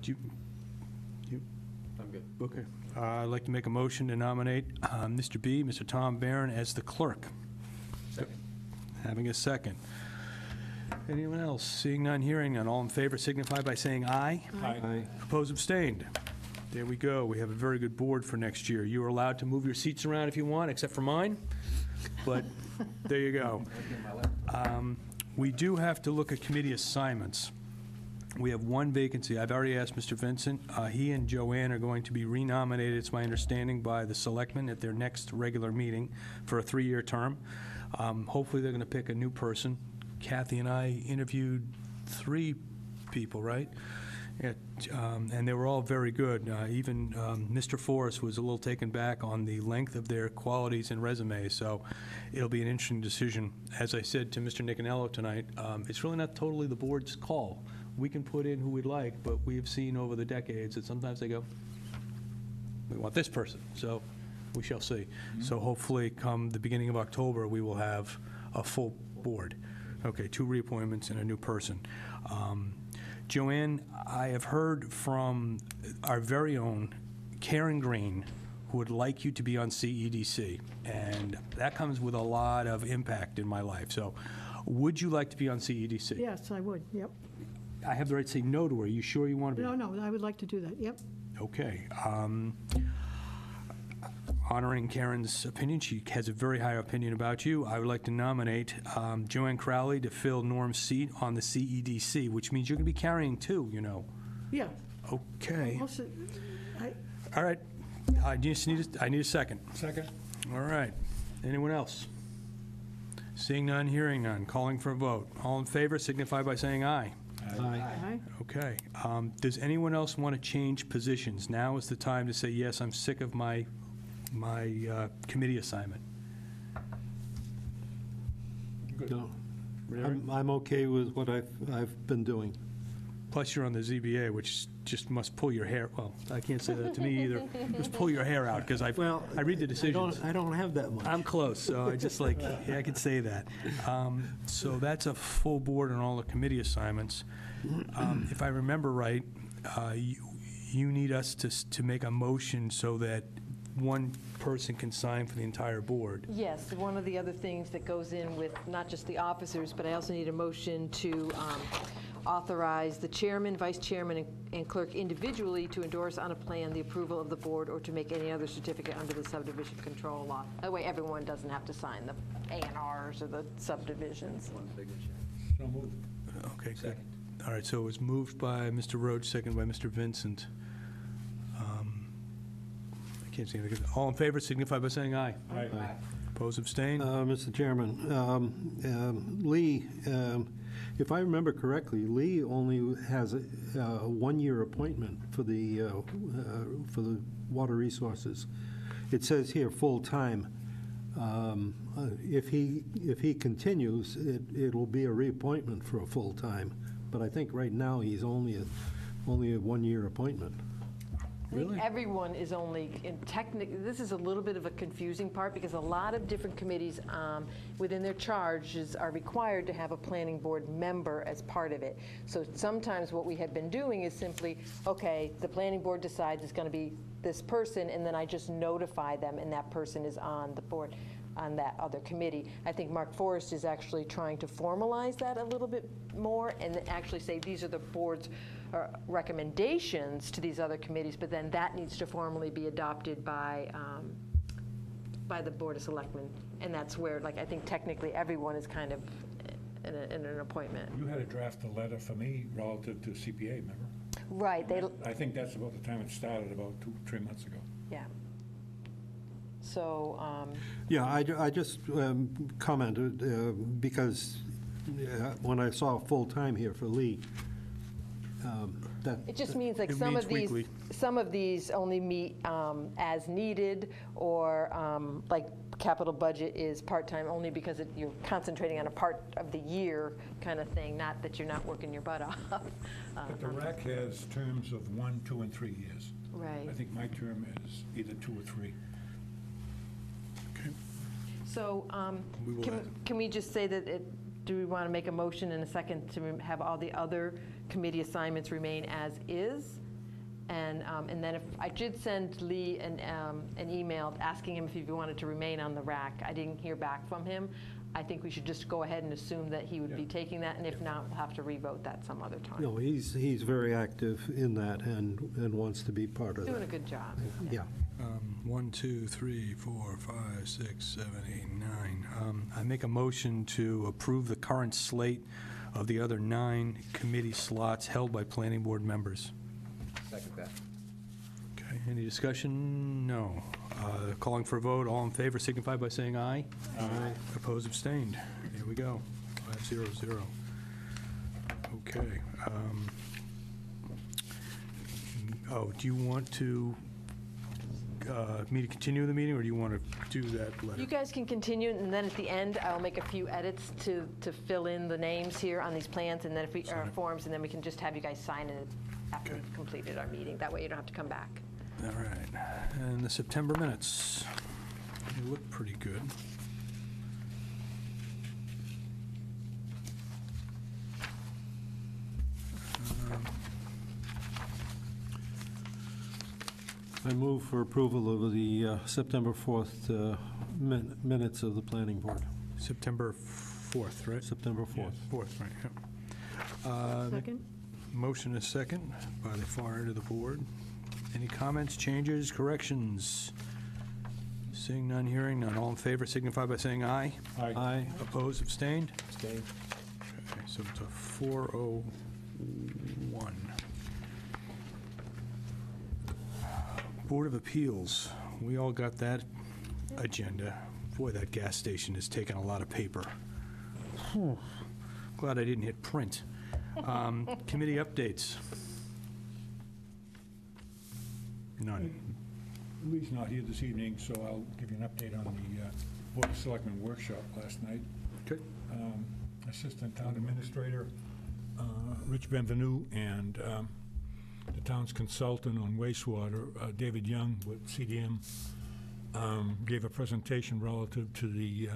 Do you? I'm good. Okay. I'd like to make a motion to nominate Mr. B, Mr. Tom Barron as the clerk. Second. Having a second. Anyone else? Seeing none, hearing none. All in favor signify by saying aye. Aye. Opposed, abstained. There we go. We have a very good board for next year. You are allowed to move your seats around if you want, except for mine. But there you go. We do have to look at committee assignments. We have one vacancy. I've already asked Mr. Vincent. He and Joanne are going to be renominated, it's my understanding, by the selectmen at their next regular meeting for a 3-year term. Hopefully they're going to pick a new person. Kathy and I interviewed 3 people, right? And they were all very good. Even Mr. Forrest was a little taken back on the length of their qualities and resumes, so it'll be an interesting decision. As I said to Mr. Nicanello tonight, it's really not totally the board's call. We can put in who we'd like, but we've seen over the decades that sometimes they go, we want this person, so we shall see. So hopefully come the beginning of October, we will have a full board. Okay, 2 reappointments and a new person. Joanne, I have heard from our very own Karen Green, who would like you to be on CEDC, and that comes with a lot of impact in my life. So would you like to be on CEDC? Yes, I would, yep. I have the right to say no to her. Are you sure you want to be? No, I would like to do that, yep. Okay. Honoring Karen's opinion, she has a very high opinion about you. I would like to nominate Joanne Crowley to fill Norm's seat on the CEDC, which means you're going to be carrying 2, you know. Yeah. Okay. Also, All right. I need a second. Second. All right. Anyone else? Seeing none, hearing none. Calling for a vote. All in favor signify by saying aye. Aye. Okay. Does anyone else want to change positions? Now is the time to say, yes, I'm sick of my committee assignment. No, I'm okay with what I've been doing. Plus, you're on the ZBA, which just must pull your hair. Well, I can't say that to me either. Just pull your hair out, because I read the decisions. I don't have that much. I'm close, so I just yeah, I can say that. So that's a full board on all the committee assignments. If I remember right, you need us to make a motion so that one person can sign for the entire board. Yes, one of the other things that goes in with not just the officers, but I also need a motion to authorize the chairman, vice chairman, and clerk individually to endorse on a plan the approval of the board or to make any other certificate under the subdivision control law. That way everyone doesn't have to sign the A&Rs or the subdivisions. So moved. Okay, good. Second. All right, so it was moved by Mr. Rhodes, second by Mr. Vincent. I can't see anything. All in favor signify by saying aye. Aye. Opposed, abstain? Mr. Chairman, Lee, if I remember correctly, Lee only has a 1-year appointment for the water resources. It says here full-time. If he continues, it'll be a reappointment for a full-time. But I think right now he's only a 1-year appointment. I think everyone is only, this is a little bit of a confusing part because a lot of different committees within their charges are required to have a planning board member as part of it. So sometimes what we have been doing is simply, okay, the planning board decides it's going to be this person, and then I just notify them, and that person is on the board on that other committee. I think Mark Forrest is actually trying to formalize that a little bit more and actually say these are the board's recommendations to these other committees, but then that needs to formally be adopted by the Board of Selectmen. And that's where, like, I think technically everyone is kind of in an appointment. You had to draft a letter for me relative to CPA, remember? Right. I think that's about the time it started, about 2-3 months ago. Yeah. So. Yeah, I just commented because when I saw full-time here for Lee, it just means like It some means of these weekly. some of these only meet as needed, or like capital budget is part-time only because you're concentrating on a part of the year kind of thing, not that you're not working your butt off. But the RAC has terms of 1, 2, and 3 years. Right. I think my term is either 2 or 3. Okay. So We will can we just say that do we want to make a motion in a second to have all the other committee assignments remain as is? And then if, I did send Lee an email asking him if he wanted to remain on the RAC. I didn't hear back from him. I think we should just go ahead and assume that he would be taking that, and if not, we'll have to revote that some other time. No, he's very active in that and wants to be part of that. Doing a good job. Yeah. 1, 2, 3, 4, 5, 6, 7, 8, 9. I make a motion to approve the current slate of the other 9 committee slots held by planning board members. Second that. Okay, any discussion? No. Calling for a vote, all in favor signify by saying aye. Aye. Opposed, abstained. There we go, 5-0-0. Okay. Do you want to, me to continue the meeting, or do you want to do that letter? You guys can continue, and then at the end, I'll make a few edits to fill in the names here on these plans, and then if we, our forms, and then we can just have you guys sign it after we've completed our meeting. That way you don't have to come back. All right, and the September minutes, they look pretty good. I move for approval of the September 4th minutes of the planning board. September 4th, right? September 4th. 4th, right, yeah. Second? Motion is second by the far end of the board. Any comments, changes, corrections? Seeing none, hearing none. All in favor signify by saying aye. Aye. Opposed, abstained? Abstain. Okay, so it's a 401. Board of Appeals, we all got that agenda. Boy, that gas station has taken a lot of paper. Glad I didn't hit print. Committee updates. None. Lee's not here this evening, so I'll give you an update on the Board of Selectmen workshop last night. Okay. Assistant Town Administrator Rich Benvenu and the town's consultant on wastewater, David Young with CDM, gave a presentation relative to the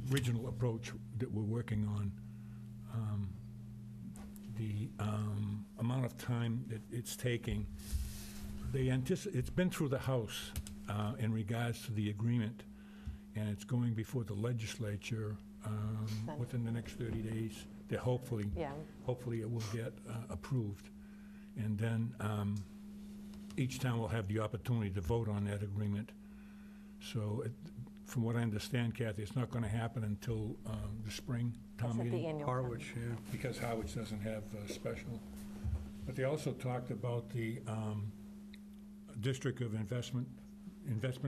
regional approach that we're working on. The amount of time that it's taking, it's been through the House in regards to the agreement, and it's going before the legislature within the next 30 days. That hopefully it will get approved. And then each town will have the opportunity to vote on that agreement. So from what I understand, Kathy, it's not going to happen until the spring town That's at meeting. the annual town. Harwich, yeah. Because Harwich doesn't have a special. But they also talked about the District of Investment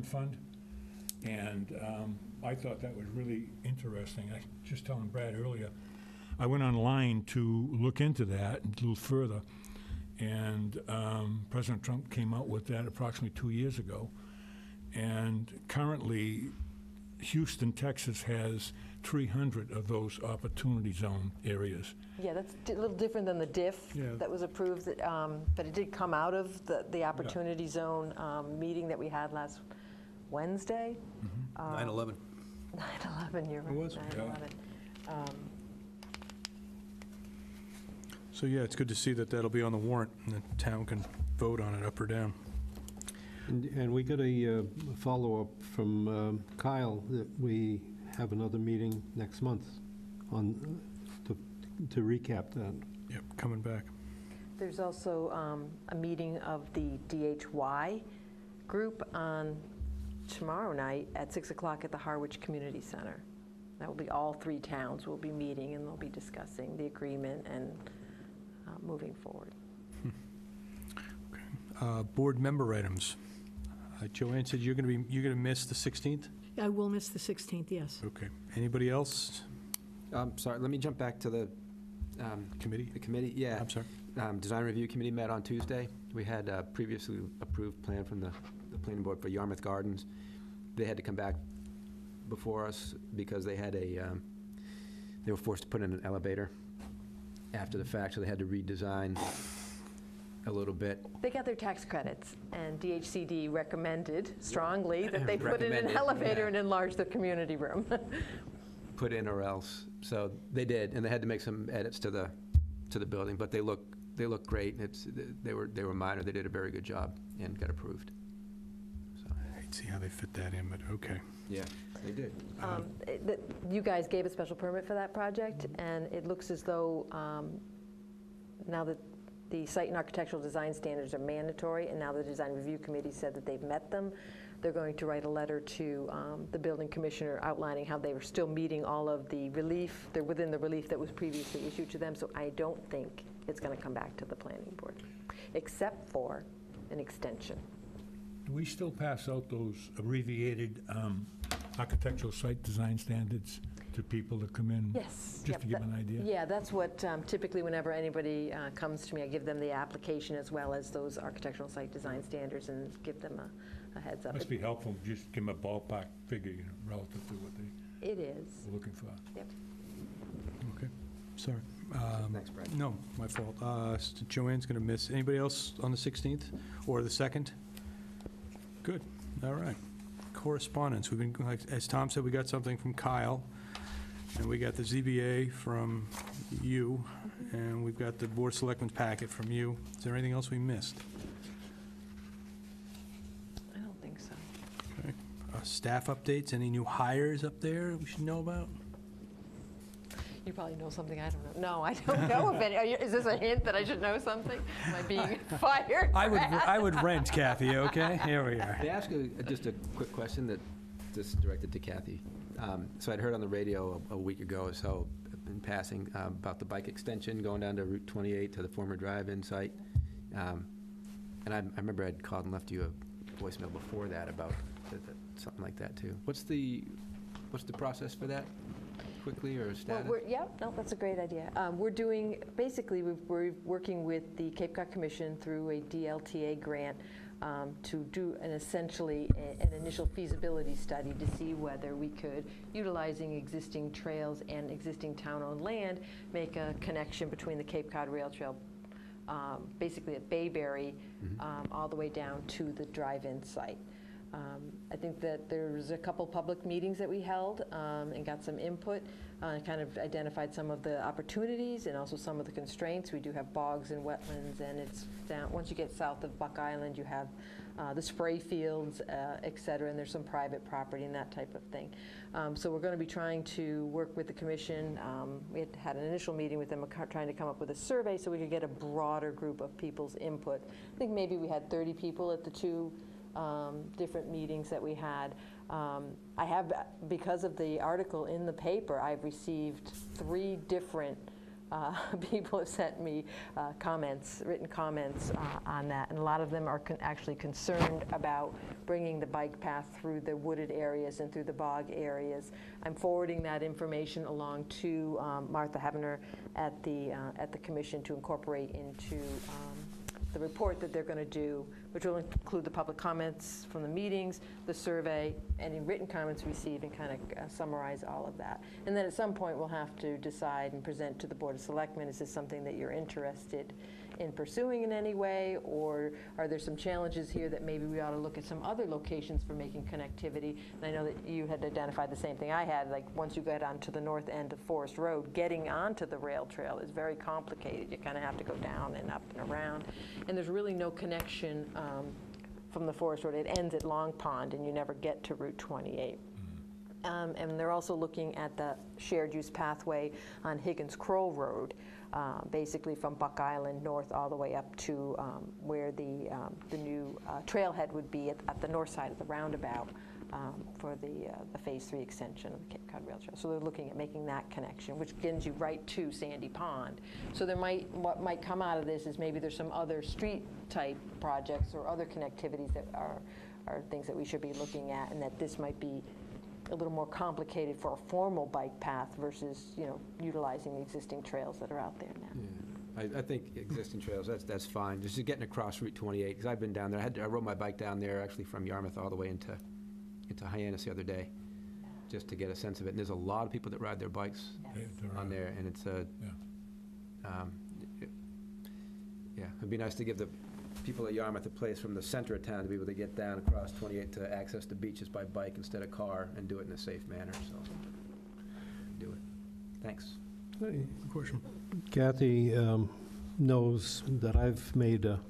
Fund. And I thought that was really interesting. I was just telling Brad earlier, I went online to look into that a little further, and President Trump came out with that approximately 2 years ago. And currently, Houston, Texas has 300 of those opportunity zone areas. Yeah, that's a little different than the DIF Yeah. that was approved, but it did come out of the Opportunity Zone meeting that we had last Wednesday. 9/11. 9/11, you're right. It was? 9/11. So, yeah, it's good to see that that'll be on the warrant, and the town can vote on it up or down. And we got a follow-up from Kyle that we have another meeting next month to recap that. Yep, coming back. There's also a meeting of the DHY group on tomorrow night at 6 o'clock at the Harwich Community Center. That will be all 3 towns will be meeting, and they'll be discussing the agreement and moving forward. Board member items. Joanne said you're going to miss the 16th? I will miss the 16th, yes. Okay. Anybody else? Sorry, let me jump back to the Committee? the committee. Yeah. I'm sorry. Design Review Committee met on Tuesday. We had a previously approved plan from the planning board for Yarmouth Gardens. They had to come back before us because they had they were forced to put in an elevator after the fact, so they had to redesign a little bit. They got their tax credits, and DHCD recommended strongly that they put in an Recommended, elevator yeah. and enlarge the community room. Put in or else. So they did, and they had to make some edits to the building, but they look they look great. They were minor. They did a very good job and got approved. So, I hate to see how they fit that in, but okay. yeah, they did. You guys gave a special permit for that project, and it looks as though now that the site and architectural design standards are mandatory, and now the design review committee said that they've met them, they're going to write a letter to the building commissioner outlining how they were still meeting all of the relief. They're within the relief that was previously issued to them, so I don't think it's going to come back to the planning board, except for an extension. Do we still pass out those abbreviated architectural site design standards to people that come in? Yes. Just to give an idea? Yeah, that's what typically whenever anybody comes to me, I give them the application as well as those architectural site design standards and give them a heads up. Must be helpful, just give them a ballpark figure, relative to what they It is. were looking for. Yep. Okay, sorry. Thanks, Brad. No, my fault. Joanne's going to miss. Anybody else on the 16th or the 2nd? Good, all right. Correspondence, we've been, like, as Tom said, we got something from Kyle, and we got the ZBA from you, and we've got the Board of Selectmen's packet from you. Is there anything else we missed? I don't think so. Okay. Staff updates, any new hires up there we should know about? You probably know something I don't know. No, I don't know of any. Is this a hint that I should know something? Am I being fired? I would rent, Kathy, okay? Here we are. May I ask just a quick question that just directed to Kathy? So I'd heard on the radio a week ago or so, in passing, about the bike extension going down to Route 28 to the former drive-in site. And I remember I'd called and left you a voicemail before that about something like that too. What's the process for that? Quickly or status? Well, no, that's a great idea. We're doing, basically, we're working with the Cape Cod Commission through a DLTA grant to do essentially an initial feasibility study to see whether we could, utilizing existing trails and existing town-owned land, make a connection between the Cape Cod Rail Trail, basically at Bayberry, all the way down to the drive-in site. I think that there's a couple public meetings that we held and got some input, kind of identified some of the opportunities and also some of the constraints. We do have bogs and wetlands, and it's down, once you get south of Buck Island, you have the spray fields, et cetera, and there's some private property and that type of thing. So we're going to be trying to work with the commission. We had an initial meeting with them trying to come up with a survey so we could get a broader group of people's input. I think maybe we had 30 people at the two different meetings that we had. I have, because of the article in the paper, I've received 3 different people have sent me comments, written comments on that, and a lot of them are actually concerned about bringing the bike path through the wooded areas and through the bog areas. I'm forwarding that information along to Martha Hebner at the commission to incorporate into the report that they're going to do, which will include the public comments from the meetings, the survey, any written comments received, and kind of summarize all of that. And then at some point, we'll have to decide and present to the Board of Selectmen, is this something that you're interested in pursuing in any way, or are there some challenges here that maybe we ought to look at some other locations for making connectivity? And I know that you had identified the same thing I had, like once you get onto the north end of Forest Road, getting onto the rail trail is very complicated. You kind of have to go down and up and around. And there's really no connection from the Forest Road. It ends at Long Pond, and you never get to Route 28. And they're also looking at the shared use pathway on Higgins Crow Road, basically from Buck Island north all the way up to where the new trailhead would be at the north side of the roundabout for the Phase 3 extension of the Cape Cod Rail Trail. So they're looking at making that connection, which gets you right to Sandy Pond. So what might come out of this is maybe there's some other street-type projects or other connectivities that are things that we should be looking at, and that this might be a little more complicated for a formal bike path versus, utilizing the existing trails that are out there now. Yeah. I think existing trails, that's fine. Just getting across Route 28, because I've been down there. I rode my bike down there actually from Yarmouth all the way into Hyannis the other day, just to get a sense of it. And there's a lot of people that ride their bikes on there, and it's it'd be nice to give the people at Yarmouth a place from the center of town to be able to get down across 28 to access the beaches by bike instead of car, and do it in a safe manner, so do it. Thanks. Hey, question. Kathy, knows that I've made a,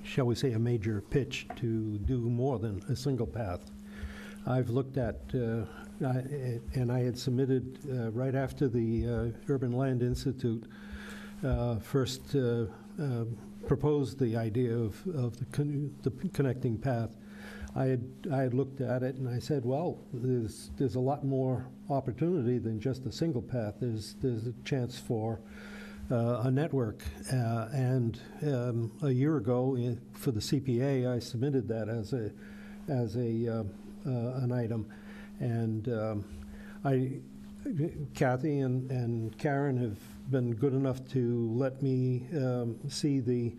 shall we say, a major pitch to do more than a single path. I've looked at, and I had submitted right after the Urban Land Institute first proposed the idea of the connecting path. I had looked at it and I said, well, there's a lot more opportunity than just a single path. There's a chance for a network. And a year ago, for the CPA, I submitted that as an item. And Kathy and Karen have been good enough to let me see the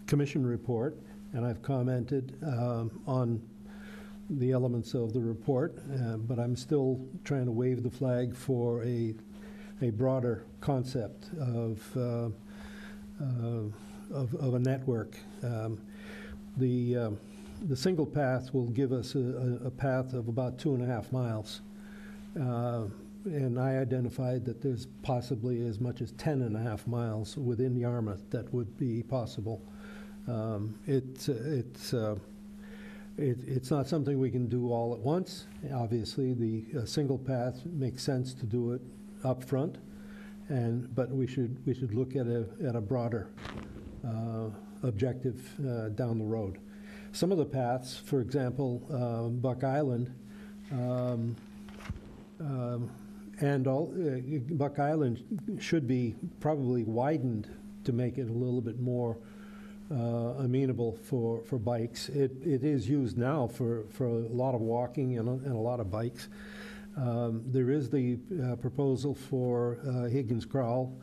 commission report, and I've commented on the elements of the report, but I'm still trying to wave the flag for a broader concept of a network. The single path will give us a path of about 2.5 miles. And I identified that there's possibly as much as 10.5 miles within Yarmouth that would be possible. It's not something we can do all at once. Obviously, the single path makes sense to do it up front, but we should look at a broader objective down the road. Some of the paths, for example, Buck Island, Buck Island should be probably widened to make it a little bit more amenable for bikes. It is used now for a lot of walking and a lot of bikes. There is the proposal for Higgins Crowell,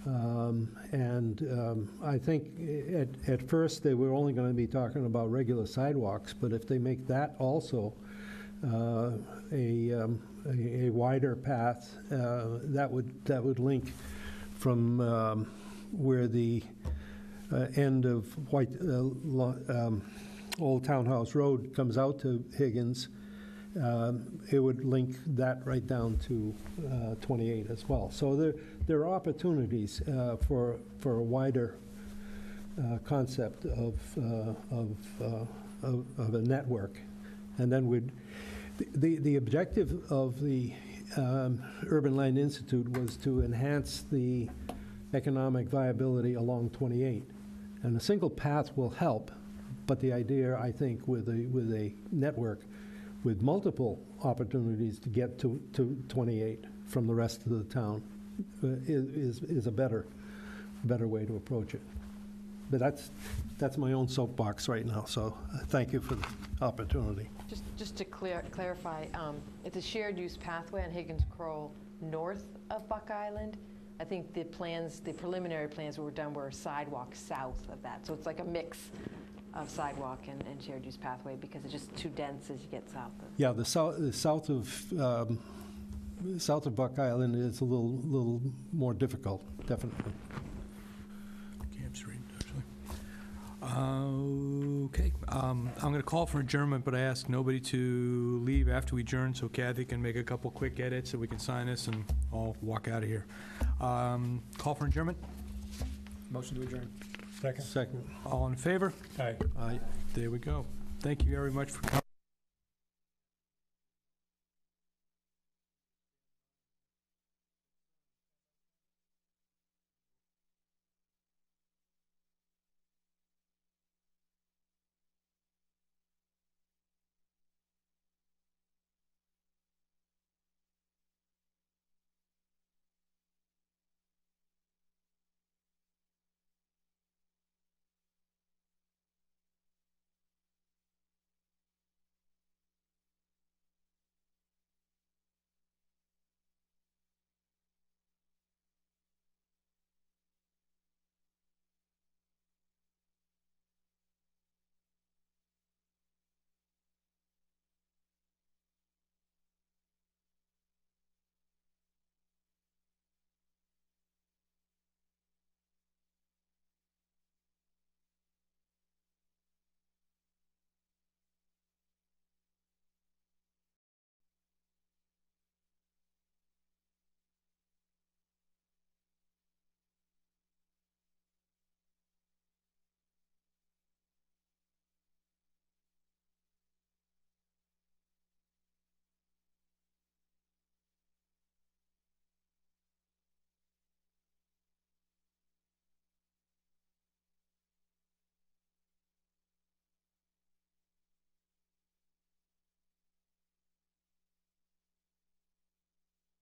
and I think at first they were only going to be talking about regular sidewalks, but if they make that also a wider path, that would link from where the end of Old Townhouse Road comes out to Higgins. It would link that right down to 28 as well. So there are opportunities for a wider concept of a network, and then the objective of the Urban Land Institute was to enhance the economic viability along 28. And a single path will help, but the idea, I think, with a network with multiple opportunities to get to 28 from the rest of the town is a better way to approach it. But that's my own soapbox right now, so thank you for the opportunity. Just to clarify, it's a shared use pathway on Higgins Crowell north of Buck Island. I think the preliminary plans were done were sidewalk south of that. So it's like a mix of sidewalk and shared use pathway because it's just too dense as you get south of. Yeah, the south of Buck Island is a little more difficult, definitely. Camp Street, actually. Okay, I'm going to call for adjournment, but I ask nobody to leave after we adjourn so Kathy can make a couple quick edits so we can sign this and all walk out of here. Call for adjournment? Motion to adjourn. Second? Second. All in favor? Aye. Aye. There we go. Thank you very much for coming.